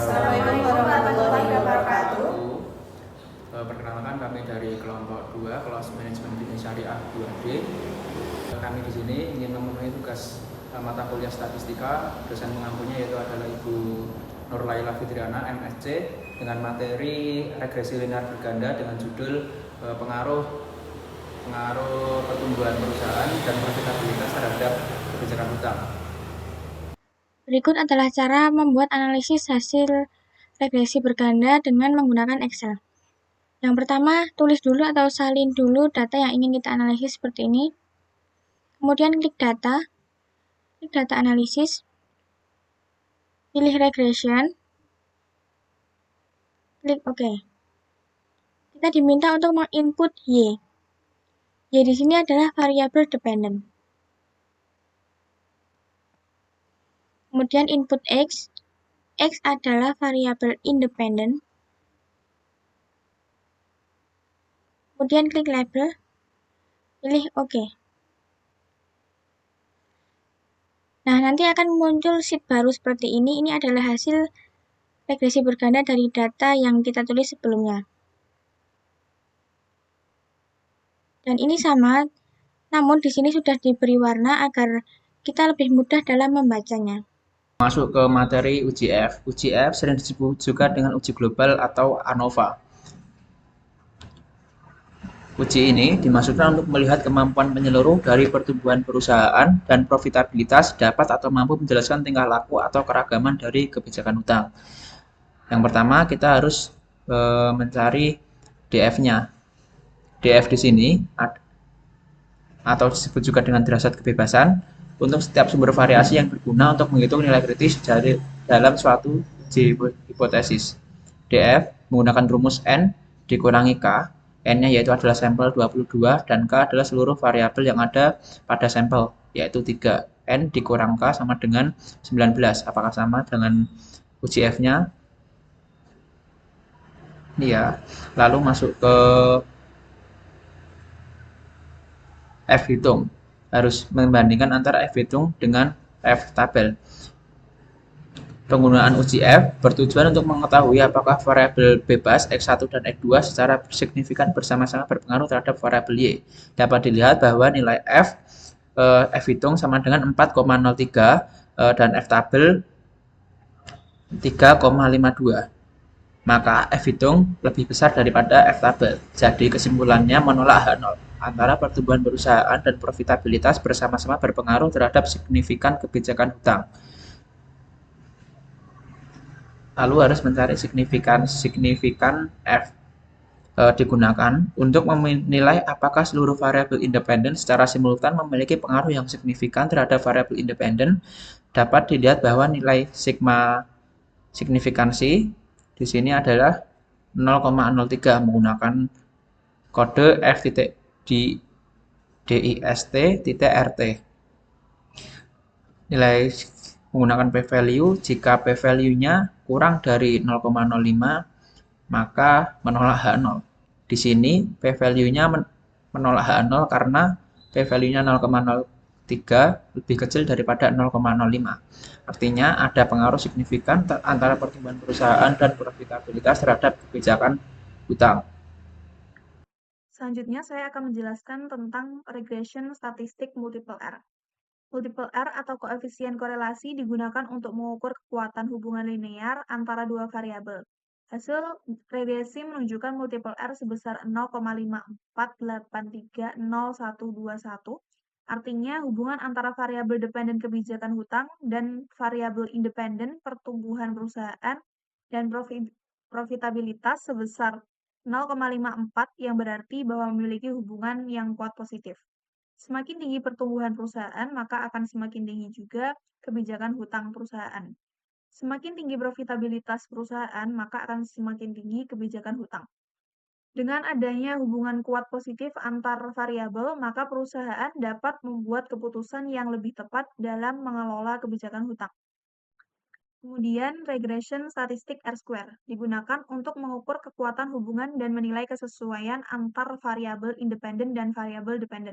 Assalamualaikum warahmatullahi wabarakatuh. Perkenalkan kami dari kelompok 2 kelas manajemen bisnis syariah 2D. Kami di sini ingin memenuhi tugas mata kuliah statistika. Dosen pengampunya yaitu adalah Ibu Nurlaila Fitriana MSc dengan materi regresi linear berganda dengan judul pengaruh pertumbuhan perusahaan dan profitabilitas terhadap kebijakan hutang. Berikut adalah cara membuat analisis hasil regresi berganda dengan menggunakan Excel. Yang pertama, tulis dulu atau salin dulu data yang ingin kita analisis seperti ini. Kemudian klik data analisis, pilih regression, klik OK. Kita diminta untuk menginput Y. Y di sini adalah variabel dependent. Kemudian input X. X adalah variabel independent. Kemudian klik label, pilih OK. Nah, nanti akan muncul sheet baru seperti ini. Ini adalah hasil regresi berganda dari data yang kita tulis sebelumnya. Dan ini sama, namun di sini sudah diberi warna agar kita lebih mudah dalam membacanya. Masuk ke materi uji F. Uji F sering disebut juga dengan uji global atau ANOVA. Uji ini dimaksudkan untuk melihat kemampuan menyeluruh dari pertumbuhan perusahaan dan profitabilitas dapat atau mampu menjelaskan tingkah laku atau keragaman dari kebijakan hutang. Yang pertama kita harus mencari DF-nya. DF di sini atau disebut juga dengan derajat kebebasan untuk setiap sumber variasi yang berguna untuk menghitung nilai kritis dari dalam suatu uji hipotesis. DF menggunakan rumus N dikurangi K. N-nya yaitu adalah sampel 22 dan K adalah seluruh variabel yang ada pada sampel yaitu 3. N dikurang K sama dengan 19. Apakah sama dengan uji F-nya? Iya. Lalu masuk ke F hitung. Harus membandingkan antara F hitung dengan F tabel. Penggunaan uji F bertujuan untuk mengetahui apakah variabel bebas X1 dan X2 secara signifikan bersama-sama berpengaruh terhadap variabel Y. Dapat dilihat bahwa nilai F hitung sama dengan 4,03 dan F tabel 3,52. Maka F hitung lebih besar daripada F tabel. Jadi kesimpulannya menolak H0. Antara pertumbuhan perusahaan dan profitabilitas bersama-sama berpengaruh terhadap signifikan kebijakan hutang. Lalu harus mencari signifikan F digunakan untuk menilai apakah seluruh variabel independen secara simultan memiliki pengaruh yang signifikan terhadap variabel independen. Dapat dilihat bahwa nilai sigma signifikansi di sini adalah 0,03 menggunakan kode F di DIST.RT. Nilai menggunakan p-value, jika p-value-nya kurang dari 0,05 maka menolak H0. Di sini p-value-nya menolak H0 karena p-value-nya 0,03 lebih kecil daripada 0,05. Artinya ada pengaruh signifikan antara pertumbuhan perusahaan dan profitabilitas terhadap kebijakan hutang. Selanjutnya saya akan menjelaskan tentang regression statistik multiple R. Multiple R atau koefisien korelasi digunakan untuk mengukur kekuatan hubungan linear antara dua variabel. Hasil regresi menunjukkan multiple R sebesar 0,54830121. Artinya hubungan antara variabel dependen kebijakan hutang dan variabel independen pertumbuhan perusahaan dan profitabilitas sebesar 0,54 yang berarti bahwa memiliki hubungan yang kuat positif. Semakin tinggi pertumbuhan perusahaan, maka akan semakin tinggi juga kebijakan hutang perusahaan. Semakin tinggi profitabilitas perusahaan, maka akan semakin tinggi kebijakan hutang. Dengan adanya hubungan kuat positif antar variabel, maka perusahaan dapat membuat keputusan yang lebih tepat dalam mengelola kebijakan hutang. Kemudian, regression statistik R-square digunakan untuk mengukur kekuatan hubungan dan menilai kesesuaian antar variabel independen dan variabel dependen.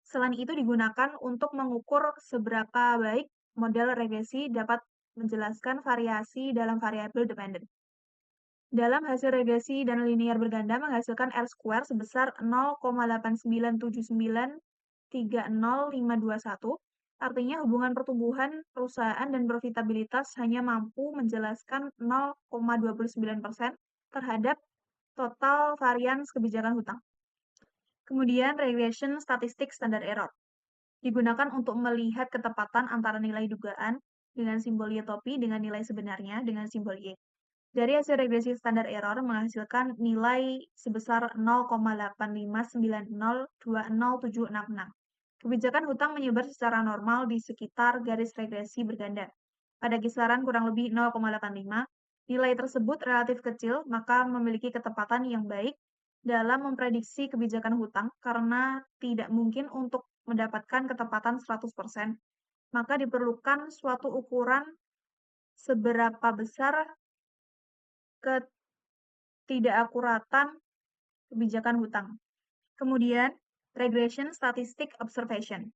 Selain itu digunakan untuk mengukur seberapa baik model regresi dapat menjelaskan variasi dalam variabel dependen. Dalam hasil regresi dan linear berganda menghasilkan R² sebesar 0,897930521, artinya hubungan pertumbuhan perusahaan dan profitabilitas hanya mampu menjelaskan 0,29% terhadap total varians kebijakan hutang. Kemudian regression statistik standar error digunakan untuk melihat ketepatan antara nilai dugaan dengan simbol Y topi dengan nilai sebenarnya dengan simbol Y. Dari hasil regresi standar error menghasilkan nilai sebesar 0,8590200766. Kebijakan hutang menyebar secara normal di sekitar garis regresi berganda. Pada kisaran kurang lebih 0,85, nilai tersebut relatif kecil, maka memiliki ketepatan yang baik dalam memprediksi kebijakan hutang karena tidak mungkin untuk mendapatkan ketepatan 100%, maka diperlukan suatu ukuran seberapa besar ketidakakuratan kebijakan hutang. Kemudian, regression statistic observation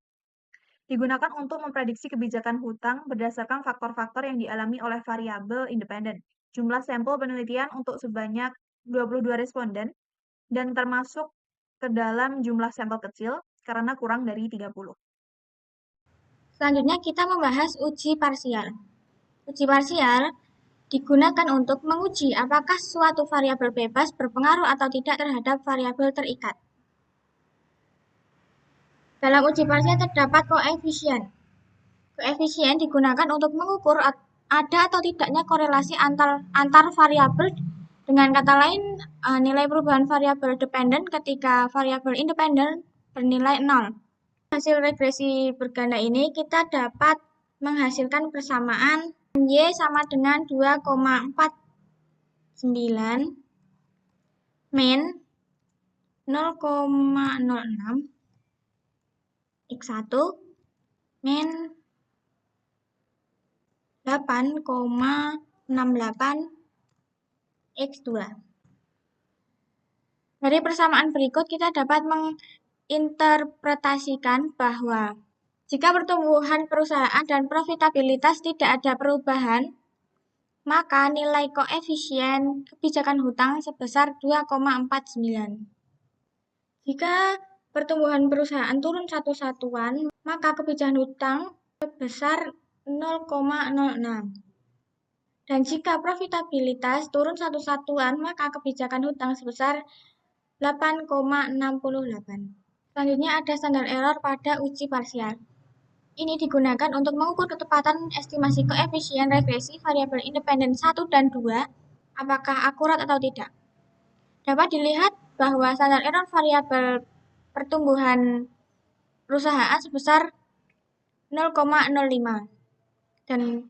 digunakan untuk memprediksi kebijakan hutang berdasarkan faktor-faktor yang dialami oleh variabel independen. Jumlah sampel penelitian untuk sebanyak 22 responden dan termasuk ke dalam jumlah sampel kecil karena kurang dari 30. Selanjutnya kita membahas uji parsial. Uji parsial digunakan untuk menguji apakah suatu variabel bebas berpengaruh atau tidak terhadap variabel terikat. Dalam uji parsial terdapat koefisien. Koefisien digunakan untuk mengukur ada atau tidaknya korelasi antar variabel. Dengan kata lain, nilai perubahan variabel dependen ketika variabel independen bernilai 0. Hasil regresi berganda ini kita dapat menghasilkan persamaan Y sama dengan 2,49 min 0,06 X1 min 8,68 X2. Dari persamaan berikut kita dapat menginterpretasikan bahwa jika pertumbuhan perusahaan dan profitabilitas tidak ada perubahan, maka nilai koefisien kebijakan hutang sebesar 2,49. Jika pertumbuhan perusahaan turun satu satuan, maka kebijakan hutang sebesar 0,06. Dan jika profitabilitas turun satu satuan, maka kebijakan hutang sebesar 8,68. Selanjutnya ada standar error pada uji parsial. Ini digunakan untuk mengukur ketepatan estimasi koefisien regresi variabel independen 1 dan 2, apakah akurat atau tidak. Dapat dilihat bahwa standar error variabel pertumbuhan perusahaan sebesar 0,05 dan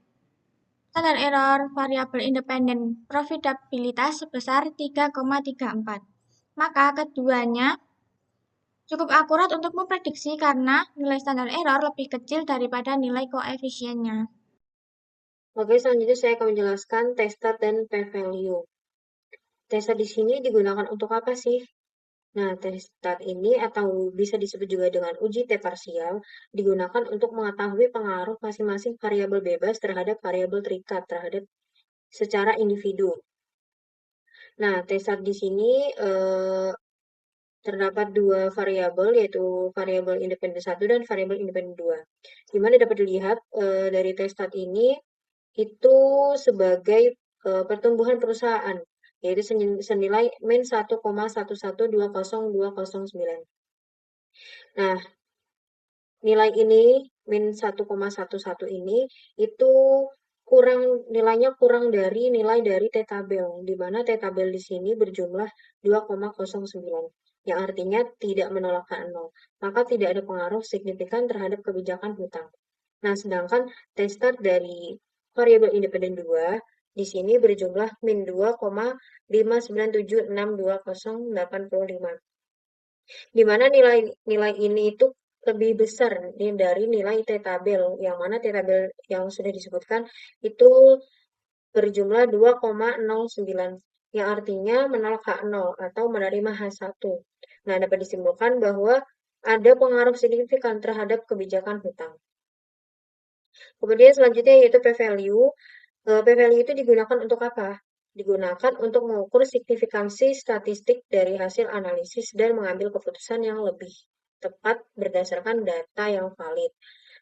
standar error variabel independen profitabilitas sebesar 3,34. Maka keduanya cukup akurat untuk memprediksi karena nilai standar error lebih kecil daripada nilai koefisiennya. Oke, selanjutnya saya akan menjelaskan tested dan p-value. Tested di sini digunakan untuk apa sih? Nah, tested ini atau bisa disebut juga dengan uji T parsial digunakan untuk mengetahui pengaruh masing-masing variabel bebas terhadap variabel terikat terhadap secara individu. Nah, tested di sini terdapat dua variabel, yaitu variabel independen 1 dan variabel independen 2. Di mana dapat dilihat dari tested ini itu sebagai pertumbuhan perusahaan, yaitu senilai min 1,1120209. Nah, nilai ini min 1,11 ini itu nilainya kurang dari nilai dari T-tabel, di mana T-tabel di sini berjumlah 2,09, yang artinya tidak menolak ke 0, maka tidak ada pengaruh signifikan terhadap kebijakan hutang. Nah, sedangkan T-star dari variabel independen 2 di sini berjumlah min 2,5976208,85, di mana nilai ini itu lebih besar dari nilai T-tabel, yang mana T-tabel yang sudah disebutkan itu berjumlah 2,09, yang artinya menolak H0 atau menerima H1. Nah, dapat disimpulkan bahwa ada pengaruh signifikan terhadap kebijakan hutang. Kemudian selanjutnya yaitu p-value. P-value itu digunakan untuk apa? Digunakan untuk mengukur signifikansi statistik dari hasil analisis dan mengambil keputusan yang lebih tepat berdasarkan data yang valid.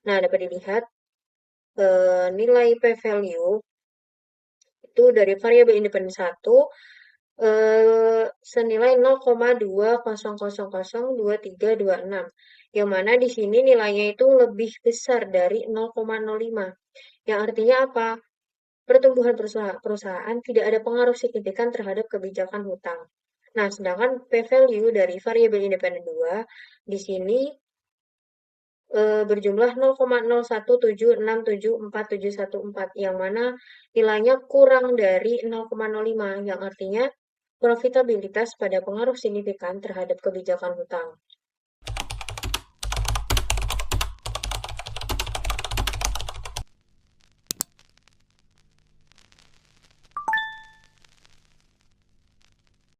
Nah, dapat dilihat nilai p-value itu dari variabel independen 1 senilai 0,200002326, yang mana di sini nilainya itu lebih besar dari 0,05, yang artinya apa? Pertumbuhan perusahaan tidak ada pengaruh signifikan terhadap kebijakan hutang. Nah, sedangkan p-value dari variabel independen 2 di sini berjumlah 0,01767474, yang mana nilainya kurang dari 0,05, yang artinya profitabilitas pada pengaruh signifikan terhadap kebijakan hutang.